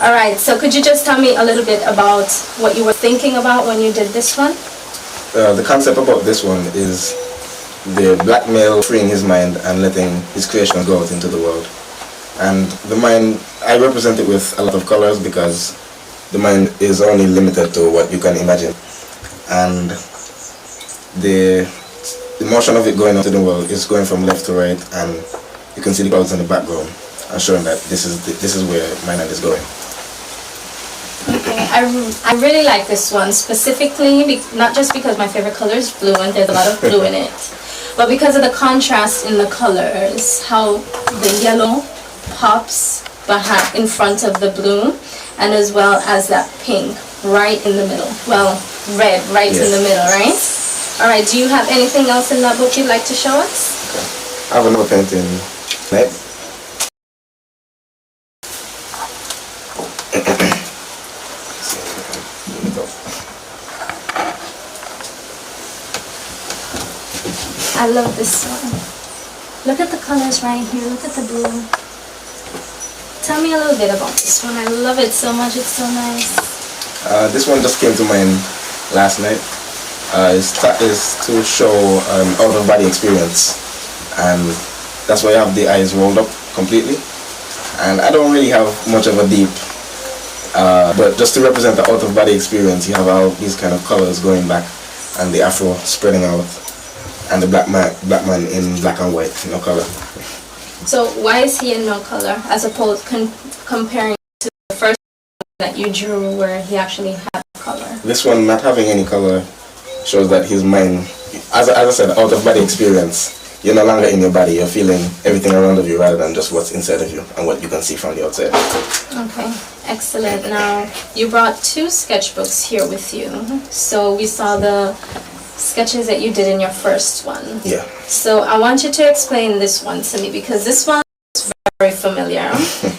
All right, so could you just tell me a little bit about what you were thinking about when you did this one? The concept about this one is the black male freeing his mind and letting his creation go out into the world. And the mind, I represent it with a lot of colors because the mind is only limited to what you can imagine. And the motion of it going out to the world is going from left to right, and you can see the clouds in the background and showing that this is where my mind is going. Okay, I really like this one specifically, not just because my favorite color is blue and there's a lot of blue in it, but because of the contrast in the colors, how the yellow pops in front of the blue, and as well as that pink right in the middle. Well, red right in the middle, right? All right, do you have anything else in that book you'd like to show us? Okay. I have another painting. Right? I love this one. Look at the colors right here. Look at the blue. Tell me a little bit about this one. I love it so much. It's so nice. This one just came to mind last night. It's to show an out-of-body experience, and that's why I have the eyes rolled up completely. And I don't really have much of a deep, but just to represent the out-of-body experience, you have all these kind of colors going back, and the afro spreading out, and the black man in black and white, no color. So why is he in no color, as opposed comparing to the first one that you drew where he actually had color? This one not having any color shows that his mind, as I said, out-of-body experience. You're no longer in your body, you're feeling everything around of you rather than just what's inside of you and what you can see from the outside. Okay, excellent. Now, you brought two sketchbooks here with you. So we saw the sketches that you did in your first one. Yeah. So I want you to explain this one to me, because this one is very familiar.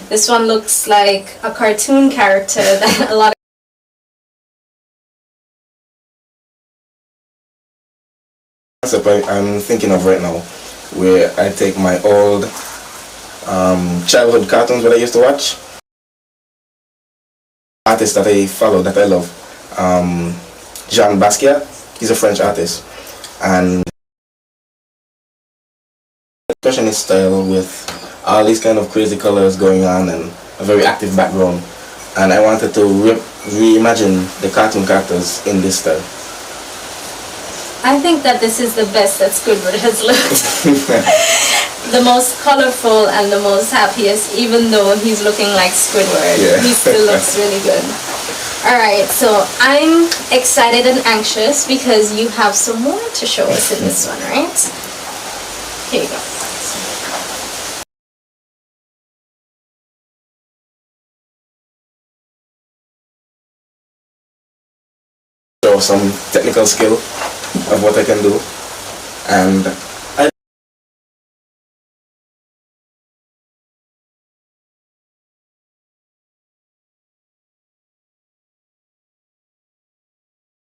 This one looks like a cartoon character that a lot of concept I'm thinking of right now, where I take my old childhood cartoons that I used to watch, artists that I follow, that I love, Jean Basquiat, he's a French artist, and expressionist style with all these kind of crazy colors going on and a very active background, and I wanted to reimagine the cartoon characters in this style. I think that this is the best that Squidward has looked. The most colorful and the most happiest, even though he's looking like Squidward. Yeah. He still looks really good. Alright, so I'm excited and anxious because you have some more to show us in this one, right? Here you go. Show some technical skill of what I can do, and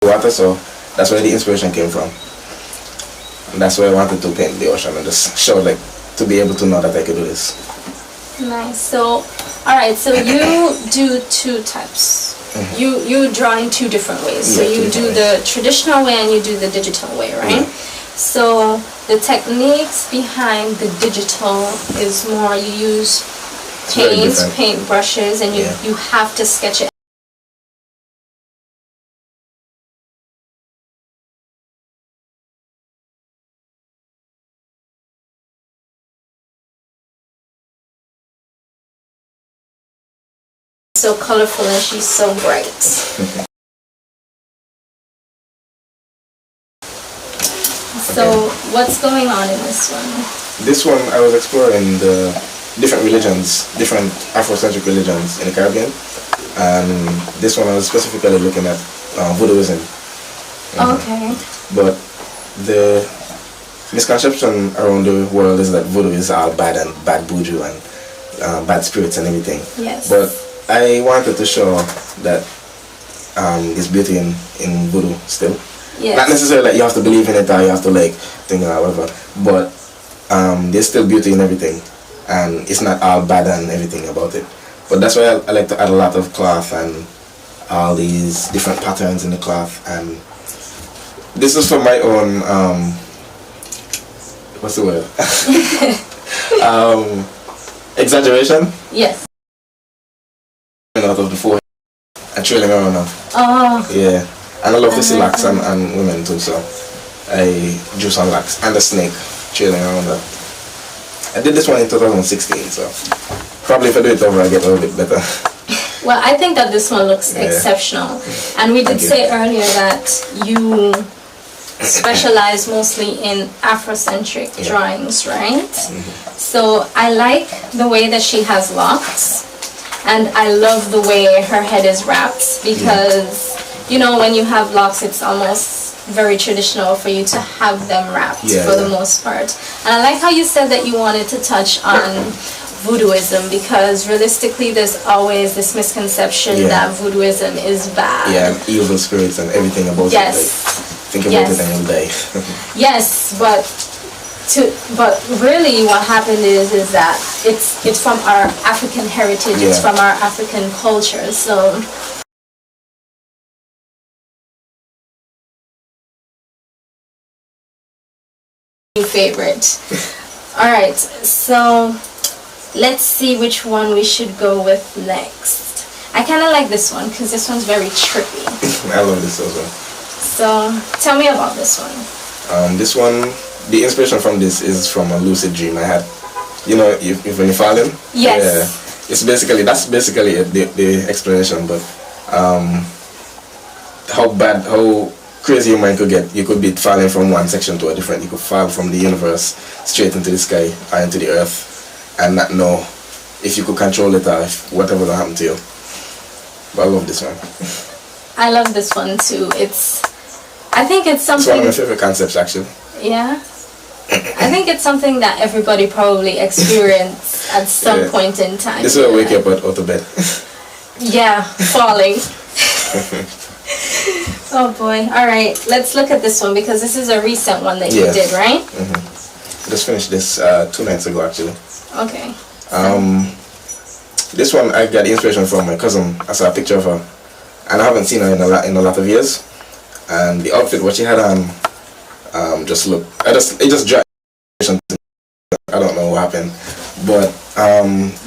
water, so that's where the inspiration came from, and that's why I wanted to paint the ocean and just show, like, to be able to know that I could do this. Nice. So, alright, so you do two types. You draw in two different ways. So you do the traditional way and you do the digital way, right? So the techniques behind the digital is more you use paint brushes, and you have to sketch it. So colorful and she's so bright. So what's going on in this one? This one I was exploring the different religions, different Afrocentric religions in the Caribbean, and this one I was specifically looking at Voodooism. Okay. But the misconception around the world is that Voodoo is all bad and bad voodoo and bad spirits and everything. Yes. But I wanted to show that there's beauty in Voodoo still. Yes. Not necessarily that you have to believe in it or you have to like think or whatever, but there's still beauty in everything, and it's not all bad and everything about it. But that's why I like to add a lot of cloth and all these different patterns in the cloth. And this is for my own, what's the word? Exaggeration? Yes. Out of the forehead and trailing around now. Oh. Yeah. And I love to see locks and women too, so I drew some locks and a snake trailing around that. I did this one in 2016, so probably if I do it over I get a little bit better. Well, I think that this one looks exceptional. And we did say earlier that you specialize mostly in Afrocentric drawings, right? So I like the way that she has locks, and I love the way her head is wrapped, because you know, when you have locks, it's almost very traditional for you to have them wrapped for the most part. And I like how you said that you wanted to touch on voodooism, because realistically there's always this misconception that voodooism is bad. Yeah, evil spirits and everything about it. Like, think about it and you'll die. Yes, but really what happened is that it's from our African heritage, it's from our African culture. So favorite. All right, so let's see which one we should go with next. I kind of like this one because this one's very trippy. I love this as well. So tell me about this one. This one, the inspiration from this is from a lucid dream I had. You know, if when you're falling. Yes. Yeah. It's basically the explanation, but how crazy your mind could get. You could be falling from one section to a different. You could fall from the universe straight into the sky or into the earth and not know if you could control it or if whatever will happen to you. But I love this one. I love this one too. I think it's something. It's one of my favorite concepts actually. Yeah. I think it's something that everybody probably experienced at some point in time. This will wake you up out of bed. Yeah, falling. Oh boy. Alright, let's look at this one because this is a recent one that you did, right? Just finished this 2 nights ago actually. Okay. This one I got inspiration from my cousin. I saw a picture of her and I haven't seen her in a lot of years. And the outfit what she had on it just dropped. I don't know what happened, but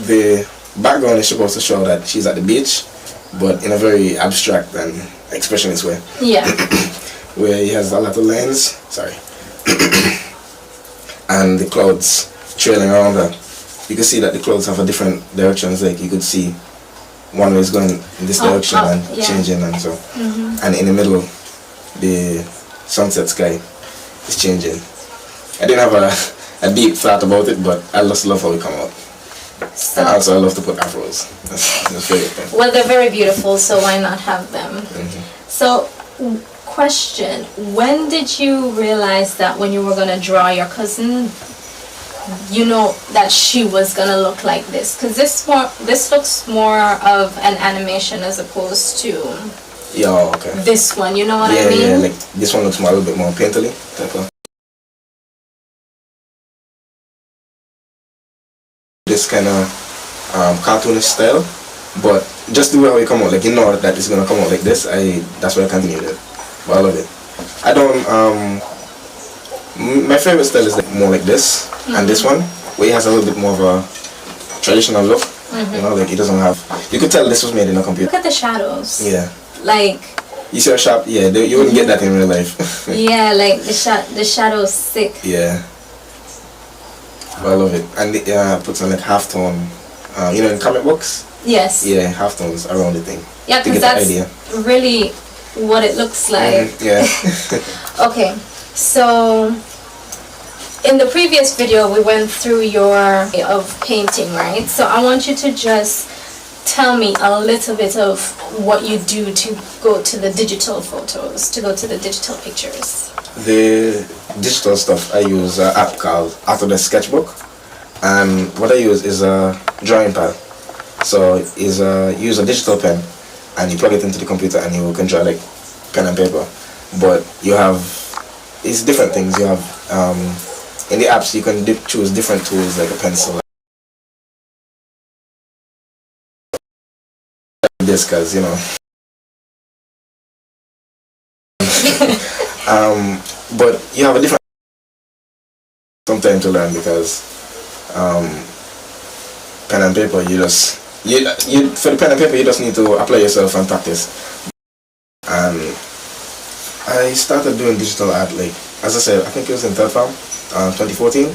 the background is supposed to show that she's at the beach, but in a very abstract and expressionist way. Yeah. Where he has a lot of lines. Sorry. And the clouds trailing around her. You can see that the clouds have a different directions. Like you could see one way is going in this direction and changing and so. And in the middle, the sunset sky is changing. I didn't have a deep thought about it, but I just love how it come out. So, and also I love to put afros. That's my favorite thing. Well, they're very beautiful, so why not have them? So, question, when did you realize that when you were going to draw your cousin, you know that she was going to look like this? Because this looks more of an animation as opposed to this one, you know what I mean? Yeah, like this one looks a little bit more painterly type of. This kind of cartoonish style, but just the way how it come out, like you know that it's gonna come out like this. That's why I continued it. But I love it. I don't. My favorite style is like more like this and this one, where it has a little bit more of a traditional look. You know, like it doesn't have. You could tell this was made in a computer. Look at the shadows. Yeah. Like. You see a sharp. Yeah, you wouldn't get that in real life. Yeah, like the shadows sick. Yeah. I love it, and it puts on like halftone, you know, in comic books. Yes. Yeah, halftones around the thing. Yeah, because that's really what it looks like. Yeah. Okay, so in the previous video we went through your way of painting, right? So I want you to just tell me a little bit of what you do to go to the digital photos, to go to the digital pictures. The digital stuff, I use an app called Autodesk Sketchbook, and what I use is a drawing pad. So use a digital pen and you plug it into the computer and you can draw like pen and paper. But it's different things. You have in the apps you can choose different tools like a pencil this because, you know. But you have a different time to learn because pen and paper, you for the pen and paper, you just need to apply yourself and practice. And I started doing digital art, like, as I said, I think it was in third form, 2014.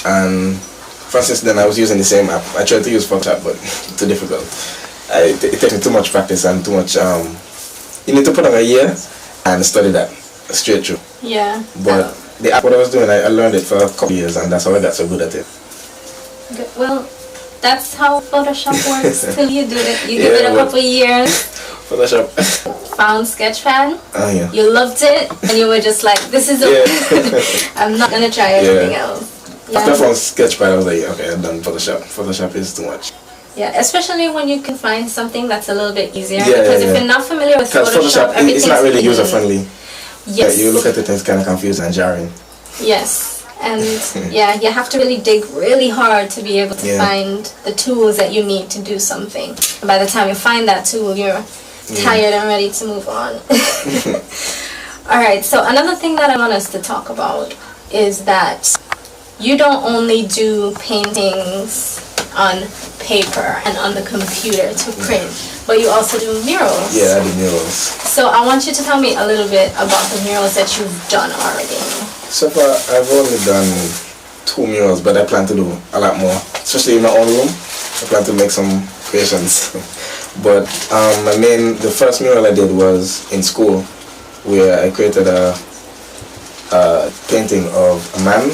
And for instance, then I was using the same app. I tried to use Photoshop, but too difficult. It takes me too much practice and too much. You need to put on a year and study that straight through. Yeah. But the app, what I was doing, I learned it for a couple of years, and that's how I got so good at it. Good. Well, that's how Photoshop works till you do it. You give it a couple years. Photoshop. Found Sketchpad. Oh yeah. You loved it, and you were just like, "This is it. I'm not gonna try anything else." Yeah. After I found Sketchpad, I was like, "Okay, I'm done Photoshop. Photoshop is too much." Yeah, especially when you can find something that's a little bit easier. Because if you're not familiar with Photoshop, it's not really user friendly. Yes. You look at it and it's kind of confusing and jarring. Yes. And yeah, you have to really dig really hard to be able to find the tools that you need to do something. And by the time you find that tool, you're tired and ready to move on. Alright, so another thing that I want us to talk about is that you don't only do paintings on paper and on the computer to print, but you also do murals. Yeah, I do murals. So I want you to tell me a little bit about the murals that you've done already. So far, I've only done 2 murals, but I plan to do a lot more, especially in my own room. I plan to make some creations. But the first mural I did was in school, where I created a painting of a man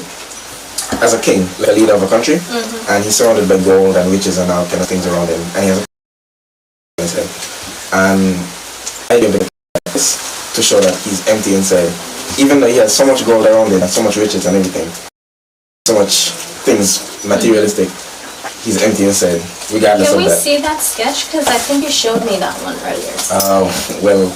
as a king, like a leader of a country, and he's surrounded by gold and riches and all kind of things around him, and he has a in his head. And I did this to show that he's empty inside. Even though he has so much gold around him and so much riches and everything, so much things materialistic, he's empty inside, regardless of that. Can we see that sketch? Because I think you showed me that one earlier. Well,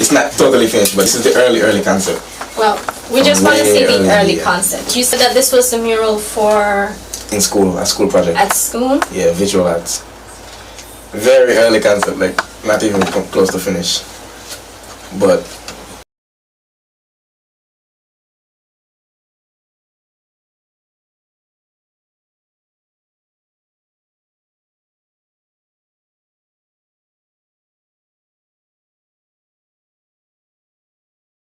it's not totally finished, but this is the early concept. Well, we just want to see the early concept. You said that this was a mural for... In school, a school project. At school? Yeah, visual arts. Very early concept, like not even close to finish. But